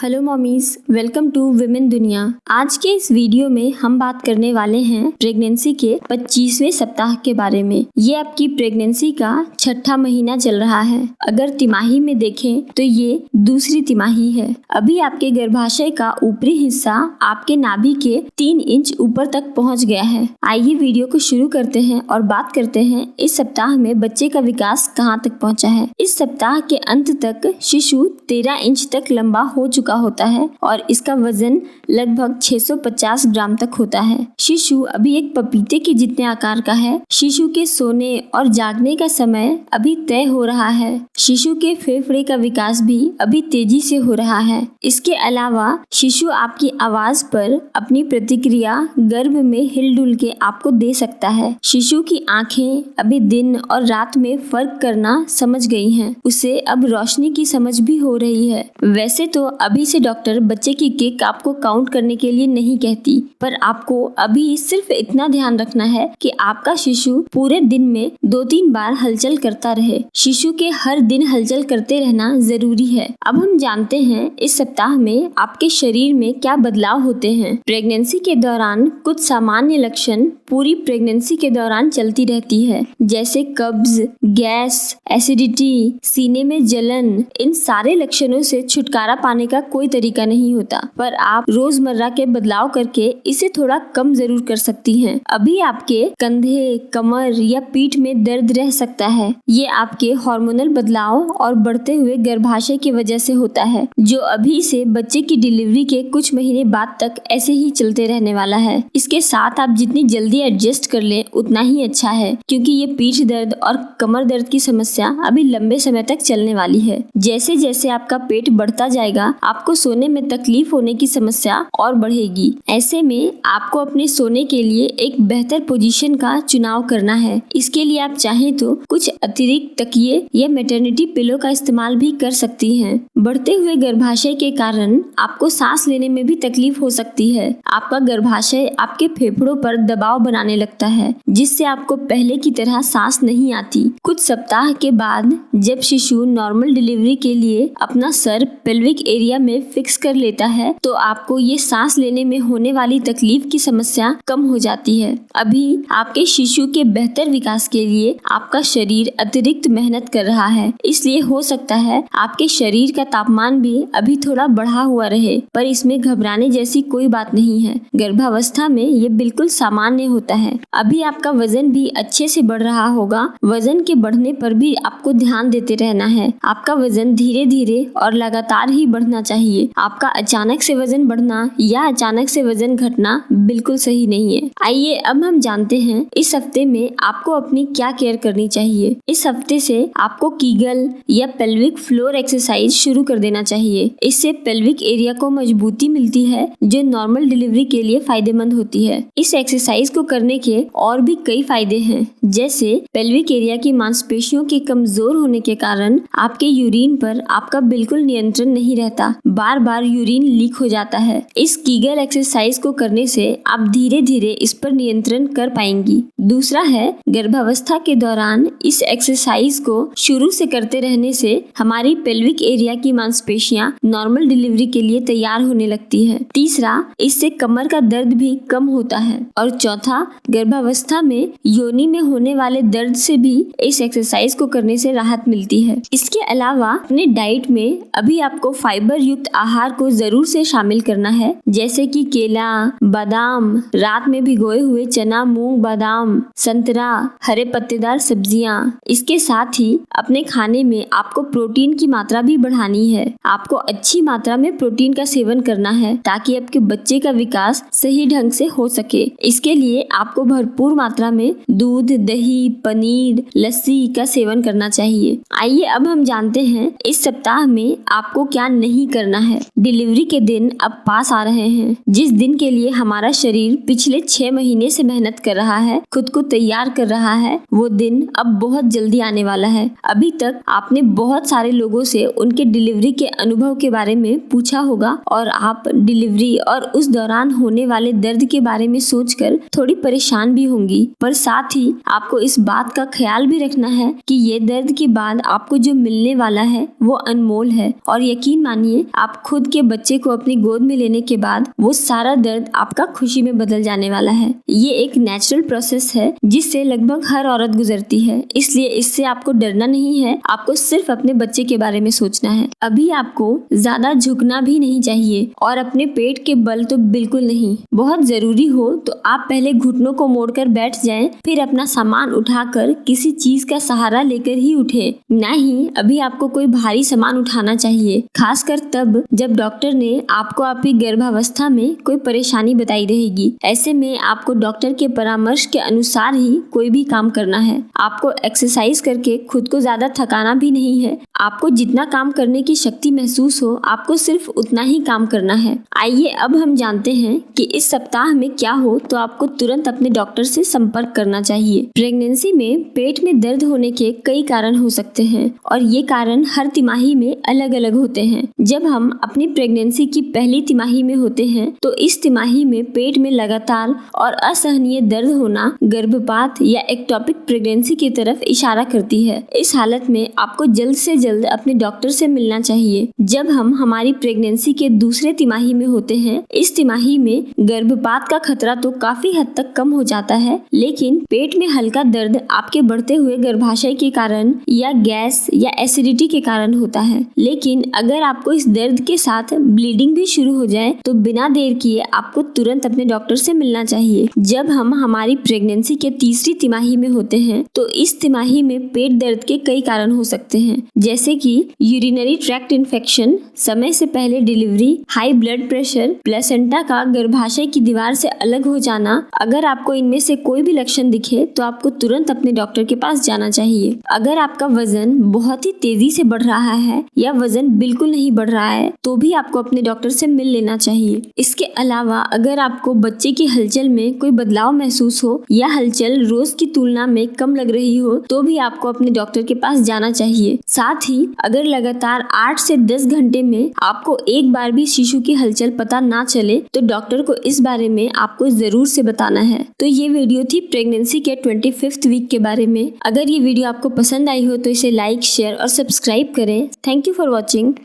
Hello mommies, welcome to women दुनिया। आज के इस वीडियो में हम बात करने वाले हैं प्रेगनेंसी के 25वें सप्ताह के बारे में। ये आपकी प्रेगनेंसी का छठा महीना चल रहा है। अगर तिमाही में देखें तो ये दूसरी तिमाही है। अभी आपके गर्भाशय का ऊपरी हिस्सा आपके नाभि के 3 इंच ऊपर तक पहुंच गया है। आइए वीडियो को शुरू करते हैं और बात करते हैं इस सप्ताह में बच्चे का विकास कहाँ तक पहुँचा है। इस सप्ताह के अंत तक शिशु 13 इंच तक लंबा हो चुका होता है और इसका वजन लगभग 650 ग्राम तक होता है। शिशु अभी एक पपीते के जितने आकार का है। शिशु के सोने और जागने का समय अभी तय हो रहा है। शिशु के फेफड़े का विकास भी अभी तेजी से हो रहा है। इसके अलावा शिशु आपकी आवाज पर अपनी प्रतिक्रिया गर्भ में हिलडुल के आपको दे सकता है। शिशु की आंखें अभी दिन और रात में फर्क करना समझ गई हैं। उसे अब रोशनी की समझ भी हो रही है। वैसे तो अभी से डॉक्टर बच्चे की किक आपको काउंट करने के लिए नहीं कहती, पर आपको अभी सिर्फ इतना ध्यान रखना है कि आपका शिशु पूरे दिन में 2-3 बार हलचल करता रहे। शिशु के हर दिन हलचल करते रहना जरूरी है। अब हम जानते हैं इस सप्ताह में आपके शरीर में क्या बदलाव होते हैं। प्रेगनेंसी के दौरान कुछ सामान्य लक्षण पूरी प्रेगनेंसी के दौरान चलती रहती है, जैसे कब्ज, गैस, एसिडिटी, सीने में जलन। इन सारे लक्षणों से छुटकारा पाने का कोई तरीका नहीं होता, पर आप रोजमर्रा के बदलाव करके इसे थोड़ा कम जरूर कर सकती हैं। अभी आपके कंधे, कमर या पीठ में दर्द रह सकता है। ये आपके हार्मोनल बदलाव और बढ़ते हुए गर्भाशय की वजह से होता है, जो अभी से बच्चे की डिलीवरी के कुछ महीने बाद तक ऐसे ही चलते रहने वाला है। इसके साथ आप जितनी जल्दी एडजस्ट कर लें उतना ही अच्छा है, क्योंकि ये पीठ दर्द और कमर दर्द की समस्या अभी लंबे समय तक चलने वाली है। जैसे जैसे आपका पेट बढ़ता जाएगा, आपको सोने में तकलीफ होने की समस्या और बढ़ेगी। ऐसे में आपको अपने सोने के लिए एक बेहतर पोजीशन का चुनाव करना है। इसके लिए आप चाहें तो कुछ अतिरिक्त तकिए या मैटरनिटी पिलो का इस्तेमाल भी कर सकती हैं। बढ़ते हुए गर्भाशय के कारण आपको सांस लेने में भी तकलीफ हो सकती है। आपका गर्भाशय आपके फेफड़ों पर दबाव बनाने लगता है, जिससे आपको पहले की तरह सांस नहीं आती। कुछ सप्ताह के बाद जब शिशु नॉर्मल डिलीवरी के लिए अपना सर पेल्विक एरिया में फिक्स कर लेता है, तो आपको ये सांस लेने में होने वाली तकलीफ की समस्या कम हो जाती है। अभी आपके शिशु के बेहतर विकास के लिए आपका शरीर अतिरिक्त मेहनत कर रहा है, इसलिए हो सकता है आपके शरीर का तापमान भी अभी थोड़ा बढ़ा हुआ रहे, पर इसमें घबराने जैसी कोई बात नहीं है। गर्भावस्था में ये बिल्कुल सामान्य होता है। अभी आपका वजन भी अच्छे से बढ़ रहा होगा। वजन के बढ़ने पर भी आपको ध्यान देते रहना है। आपका वजन धीरे धीरे और लगातार ही बढ़ना चाहिए। आपका अचानक से वजन बढ़ना या अचानक से वजन घटना बिल्कुल सही नहीं है। आइए अब हम जानते हैं इस हफ्ते में आपको अपनी क्या केयर करनी चाहिए। इस हफ्ते से आपको कीगल या पेल्विक फ्लोर एक्सरसाइज शुरू कर देना चाहिए। इससे पेल्विक एरिया को मजबूती मिलती है, जो नॉर्मल डिलीवरी के लिए फायदेमंद होती है। इस एक्सरसाइज को करने के और भी कई फायदे हैं, जैसे पेल्विक एरिया की मांसपेशियों के कमजोर होने के कारण आपके यूरिन पर आपका बिल्कुल नियंत्रण नहीं रहता। बार बार यूरिन लीक हो जाता है। इस कीगल एक्सरसाइज को करने से आप धीरे धीरे इस पर नियंत्रण कर पाएंगी। दूसरा है, गर्भावस्था के दौरान इस एक्सरसाइज को शुरू से करते रहने से हमारी पेल्विक एरिया की मांसपेशियां नॉर्मल डिलीवरी के लिए तैयार होने लगती है। तीसरा, इससे कमर का दर्द भी कम होता है। और चौथा, गर्भावस्था में योनि में होने वाले दर्द से भी इस एक्सरसाइज को करने से राहत मिलती है। इसके अलावा अपने डाइट में अभी आपको फाइबर युक्त आहार को जरूर से शामिल करना है, जैसे कि केला, बादाम, रात में भिगोए हुए चना, मूंग, बादाम, संतरा, हरे पत्तेदार सब्जियां। इसके साथ ही अपने खाने में आपको प्रोटीन की मात्रा भी बढ़ानी है। आपको अच्छी मात्रा में प्रोटीन का सेवन करना है, ताकि आपके बच्चे का विकास सही ढंग से हो सके। इसके लिए आपको भरपूर मात्रा में दूध, दही, पनीर, लस्सी का सेवन करना चाहिए। आइए अब हम जानते हैं इस सप्ताह में आपको क्या नहीं करना है। डिलीवरी के दिन अब पास आ रहे हैं। जिस दिन के लिए हमारा शरीर पिछले 6 महीने से मेहनत कर रहा है, खुद को तैयार कर रहा है, वो दिन अब बहुत जल्दी आने वाला है। अभी तक आपने बहुत सारे लोगों से उनके डिलीवरी के अनुभव के बारे में पूछा होगा और आप डिलीवरी और उस दौरान होने वाले दर्द के बारे में सोचकर थोड़ी परेशान भी होंगी, पर साथ ही आपको इस बात का ख्याल भी रखना है कि ये दर्द के बाद आपको जो मिलने वाला है वो अनमोल है। और यकीन मानिए, आप खुद के बच्चे को अपनी गोद में लेने के बाद वो सारा दर्द आपका खुशी में बदल जाने वाला है। ये एक नेचुरल प्रोसेस है जिससे लगभग हर औरत गुजरती है, इसलिए इससे आपको डरना नहीं है। आपको सिर्फ अपने बच्चे के बारे में सोचना है। अभी आपको ज्यादा झुकना भी नहीं चाहिए और अपने पेट के बल तो बिल्कुल नहीं। बहुत जरूरी हो तो आप पहले घुटनों को मोड़कर बैठ जाएं, फिर अपना सामान उठाकर किसी चीज का सहारा लेकर ही उठे। ना ही अभी आपको कोई भारी सामान उठाना चाहिए, खासकर तब जब डॉक्टर ने आपको आपकी गर्भावस्था में कोई परेशानी बताई रहेगी। ऐसे में आपको डॉक्टर के परामर्श के अनुसार ही कोई भी काम करना है। आपको एक्सरसाइज करके खुद को ज्यादा थकाना भी नहीं है। आपको जितना काम करने की शक्ति महसूस हो, आपको सिर्फ उतना ही काम करना है। आइए अब हम जानते हैं कि इस सप्ताह में क्या हो तो आपको तुरंत अपने डॉक्टर से संपर्क करना चाहिए। प्रेगनेंसी में पेट में दर्द होने के कई कारण हो सकते हैं और ये कारण हर तिमाही में अलग अलग होते हैं। जब हम अपनी प्रेगनेंसी की पहली तिमाही में होते हैं तो इस तिमाही में पेट में लगातार और असहनीय दर्द होना गर्भपात या एक्टोपिक प्रेगनेंसी की तरफ इशारा करती है। इस हालत में आपको जल्द से जल्द अपने डॉक्टर से मिलना चाहिए। जब हम हमारी प्रेगनेंसी के दूसरे तिमाही में होते हैं, इस तिमाही में गर्भपात का खतरा तो काफी हद तक कम हो जाता है, लेकिन पेट में हल्का दर्द आपके बढ़ते हुए गर्भाशय के कारण या गैस या एसिडिटी के कारण होता है। लेकिन अगर आपको इस दर्द के साथ ब्लीडिंग भी शुरू हो जाए तो बिना देर किए आपको तुरंत अपने डॉक्टर से मिलना चाहिए। जब हम हमारी प्रेगनेंसी के तीसरी तिमाही में होते हैं तो इस तिमाही में पेट दर्द के कई कारण हो सकते हैं, जैसे कि यूरिनरी ट्रैक्ट इन्फेक्शन, समय से पहले delivery, high blood pressure, placenta का गर्भाशय की दीवार से अलग हो जाना। अगर आपको इनमें से कोई भी लक्षण दिखे तो आपको तुरंत अपने डॉक्टर के पास जाना चाहिए। अगर आपका वजन बहुत ही तेजी से बढ़ रहा है या वजन बिल्कुल नहीं बढ़ रहा है तो भी आपको अपने डॉक्टर से मिल लेना चाहिए। इसके अलावा अगर आपको बच्चे की हलचल में कोई बदलाव महसूस हो या हलचल रोज की तुलना में कम लग रही हो तो भी आपको अपने डॉक्टर के पास जाना चाहिए। साथ ही अगर लगातार 8 से 10 घंटे में आपको एक बार भी शिशु की हलचल पता ना चले तो डॉक्टर को इस बारे में आपको जरूर से बताना है। तो ये वीडियो थी प्रेगनेंसी के 25th वीक के बारे में। अगर ये वीडियो आपको पसंद आई हो तो इसे लाइक, शेयर और सब्सक्राइब करें। Thank you for watching.